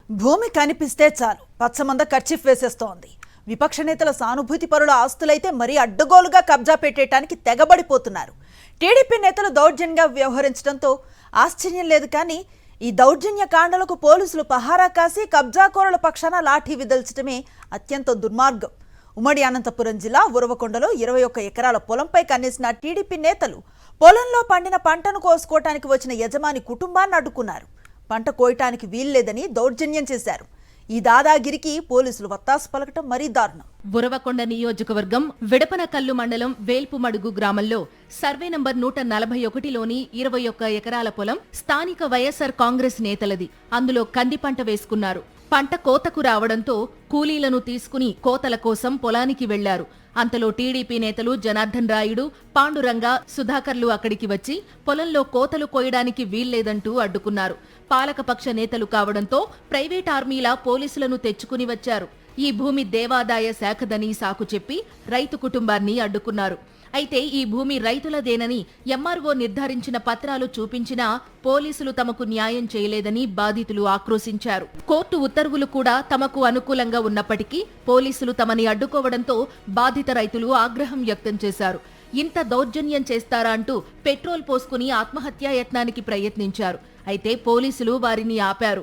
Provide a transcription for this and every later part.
భూమి కనిపిస్తే చాలు పచ్చమంద కర్చీఫ్ వేసేస్తోంది. విపక్ష నేతల సానుభూతి పరుల ఆస్తులైతే మరీ అడ్డగోలుగా కబ్జా పెట్టేయడానికి తెగబడిపోతున్నారు. టీడీపీ నేతలు దౌర్జన్యంగా వ్యవహరించడంతో ఆశ్చర్యం లేదు. కానీ ఈ దౌర్జన్య కాండలకు పోలీసులు పహారా కాసి కబ్జాకోరుల పక్షాన లాఠీ విదల్చడమే అత్యంత దుర్మార్గం. ఉమ్మడి అనంతపురం జిల్లా ఉరవకొండలో 21 ఎకరాల పొలంపై కన్నేసిన టీడీపీ నేతలు పొలంలో పండిన పంటను కోసుకోవటానికి వచ్చిన యజమాని కుటుంబాన్ని అడ్డుకున్నారు. పంట కోయటానికి వీల్లేదని దౌర్జన్యం చేశారు. ఈ దాదాగిరికి పోలీసులు వత్తాసు పలకటం మరీ దారుణం. ఉరవకొండ నియోజకవర్గం విడపనకల్లు మండలం వేల్పుమడుగు గ్రామంలో సర్వే నంబర్ 141లోని 21 ఎకరాల పొలం స్థానిక వైఎస్ఆర్ కాంగ్రెస్ నేతలది. అందులో కంది పంట వేసుకున్నారు. పంట కోతకు రావడంతో కూలీలను తీసుకుని కోతల కోసం పొలానికి వెళ్లారు. అంతలో టీడీపీ నేతలు జనార్దన్ రాయుడు, పాండురంగ, సుధాకర్లు అక్కడికి వచ్చి పొలంలో కోతలు కోయడానికి వీల్లేదంటూ అడ్డుకున్నారు. పాలకపక్ష నేతలు కావడంతో ప్రైవేట్ ఆర్మీలా పోలీసులను తెచ్చుకుని వచ్చారు. ఈ భూమి దేవాదాయ శాఖదని సాకు చెప్పి రైతు కుటుంబాన్ని అడ్డుకున్నారు. అయితే ఈ భూమి రైతులదేనని ఎంఆర్ఓ నిర్ధారించిన పత్రాలు చూపించినా పోలీసులు తమకు న్యాయం చేయలేదని బాధితులు ఆక్రోశించారు. కోర్టు ఉత్తర్వులు కూడా తమకు అనుకూలంగా ఉన్నప్పటికీ పోలీసులు తమని అడ్డుకోవడంతో బాధిత రైతులు ఆగ్రహం వ్యక్తం చేశారు. ఇంత దౌర్జన్యం చేస్తారా అంటూ పెట్రోల్ పోసుకుని ఆత్మహత్యాయత్నానికి ప్రయత్నించారు. అయితే పోలీసులు వారిని ఆపారు.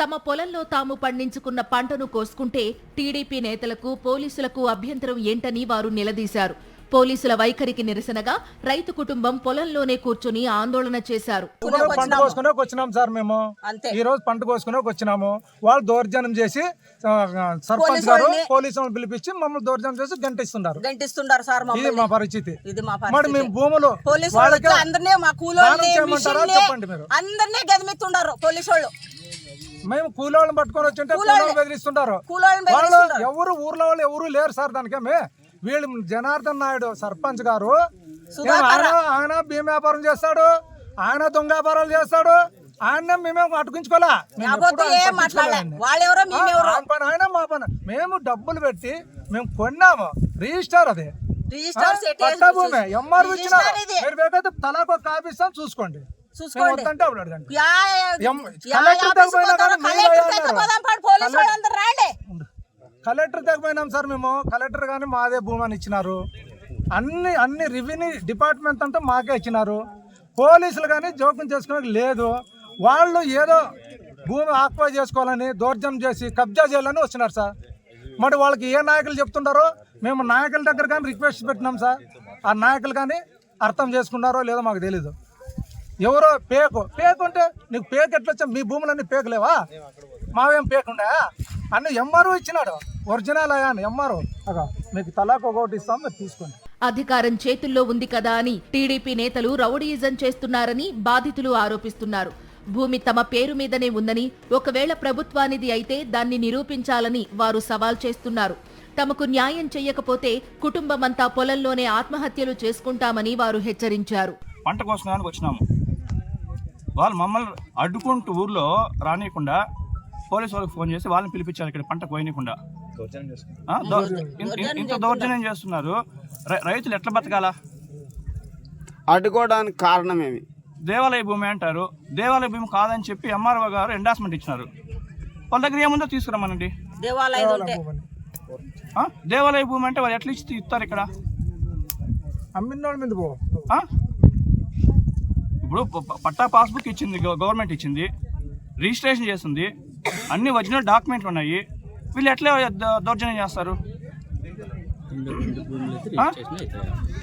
తమ పొలంలో తాము పండించుకున్న పంటను కోసుకుంటే టీడీపీ నేతలకు పోలీసులకు అభ్యంతరం ఏంటని వారు నిలదీశారు. పోలీసుల వైఖరికి నిరసనగా రైతు కుటుంబం పొలంలోనే కూర్చుని ఆందోళన చేశారు. పంట కోసుకునే వచ్చినాం సార్, మేము ఈ రోజు పంట కోసుకునే వచ్చినాము. వాళ్ళు దౌర్జన్యం చేసి సర్పంచ్ గారు పోలీసులను పిలిపించి మమ్మల్ని దౌర్జన్యం చేసి గంటిస్తున్నారు సార్. ఇది మా పరిస్థితి. మరి మేము భూములు చెప్పండి, మీరు అందరినీ గదిమిస్తున్నారు పోలీసు వాళ్ళు. మేము కూలోళ్ళని పట్టుకొని వచ్చి కూలోళ్ళు బెదిరిస్తుంటారు. వాళ్ళు ఎవరు ఊర్లో వాళ్ళు ఎవరు లేరు సార్. దానికేమే వీళ్ళు జనార్దన్ నాయుడు సర్పంచ్ గారు ఆయన భీమ వ్యాపారం చేస్తాడు, ఆయన దొంగ వ్యాపారాలు చేస్తాడు. ఆయన మేమేమో అటుకుంచుకోలే, ఆయన మా పని. మేము డబ్బులు పెట్టి మేము కొన్నాము. రిజిస్టర్ అది పట్టా భూమి ఎంఆర్ ఇచ్చిన. మీరు వేకైతే తలాకు ఒక కాపీ ఇస్తాం, చూసుకోండి. వద్దంటే అప్పుడు అడగండి. కలెక్టర్ తగ్గిపోయినాం సార్ మేము. కలెక్టర్ కానీ మాదే భూమి అని ఇచ్చినారు. అన్ని రెవెన్యూ డిపార్ట్మెంట్ అంతా మాకే ఇచ్చినారు. పోలీసులు కానీ జోక్యం చేసుకోవడానికి లేదు. వాళ్ళు ఏదో భూమి ఆక్వా చేసుకోవాలని దౌర్జన్యం చేసి కబ్జా చేయాలని వచ్చినారు సార్. మరి వాళ్ళకి ఏ నాయకులు చెప్తుంటారో మేము నాయకుల దగ్గర కానీ రిక్వెస్ట్ పెట్టినాం సార్. ఆ నాయకులు కానీ అర్థం చేసుకున్నారో లేదో మాకు తెలీదు. ఎవరో పేకు అంటే నీకు పేకు ఎట్లా వచ్చా? మీ భూములన్నీ పేకులేవా? మావేం పేకుండా? అన్ని ఎంఆర్ఓ ఇచ్చినాడు. ఒరిజినల్ అయ్యాను ఎంఆర్ఓ. మీకు తలాకు ఒకటి ఇస్తాం, మీరు తీసుకోండి. అధికారం చేతుల్లో ఉంది కదా అని టీడీపీ నేతలు రౌడీయిజం చేస్తున్నారని బాధితులు ఆరోపిస్తున్నారు. భూమి తమ పేరు మీదనే ఉందని, ఒకవేళ ప్రభుత్వానిది అయితే దాన్ని నిరూపించాలని వారు సవాల్ చేస్తున్నారు. తమకు న్యాయం చెయ్యకపోతే కుటుంబమంతా పొలంలోనే ఆత్మహత్యలు చేసుకుంటామని వారు హెచ్చరించారు. పంట కోసడానికి వచ్చినాము. వాళ్ళు మమ్మల్ని అడ్డుకుంటూ ఊర్లో రానియకుండా పోలీసు వాళ్ళకి ఫోన్ చేసి వాళ్ళని పిలిపించారు. ఇక్కడ పంట కోయనీయకుండా ఇంత దౌర్జన్యం చేస్తున్నారు. రైతులు ఎట్లా బతకాలా? అడ్డుకోవడానికి కారణమేమి? దేవాలయ భూమి అంటారు. దేవాలయ భూమి కాదని చెప్పి ఎంఆర్ఓ గారు ఎండార్స్మెంట్ ఇచ్చినారు. వాళ్ళ దగ్గర ఏముందో తీసుకురామనండి. దేవాలయ భూమి అంటే వాళ్ళు ఎట్లా ఇస్తారు? ఇక్కడ ఇప్పుడు పట్టా పాస్బుక్ ఇచ్చింది గవర్నమెంట్, ఇచ్చింది, రిజిస్ట్రేషన్ చేస్తుంది, అన్ని ఒరిజినల్ డాక్యుమెంట్లు ఉన్నాయి. వీళ్ళు ఎట్లా దౌర్జన్యం చేస్తారు?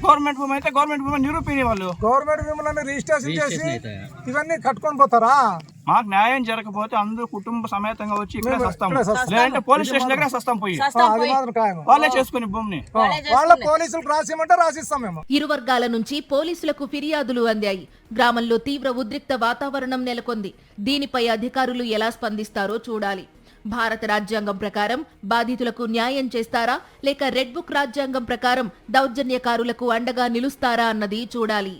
గవర్నమెంట్ భూమి అయితే గవర్నమెంట్ భూమి నిరూపించే వాళ్ళు గవర్నమెంట్ భూములను రిజిస్ట్రేషన్ చేసి ఇవన్నీ కట్టుకొని పోతారా? మాకు న్యాయం జరగకపోతే అందరూ కుటుంబ సమేతంగా వచ్చి ఇక్కడ సస్తాం, లేదంటే పోలీస్ స్టేషన్ దగ్గర సస్తాం పోయి వాళ్ళే చేసుకుని భూమిని వాళ్ళ పోలీసులకు రాసిమంటే రాసిస్తాం మేము. ఇరు వర్గాల నుంచి పోలీసులకు ఫిర్యాదులు అందాయి. గ్రామంలో తీవ్ర ఉద్రిక్త వాతావరణం నెలకొంది. దీనిపై అధికారులు ఎలా స్పందిస్తారో చూడాలి. భారత రాజ్యాంగం ప్రకారం బాధితులకు న్యాయం చేస్తారా, లేక రెడ్ బుక్ రాజ్యాంగం ప్రకారం దౌర్జన్యకారులకు అండగా నిలుస్తారా అన్నది చూడాలి.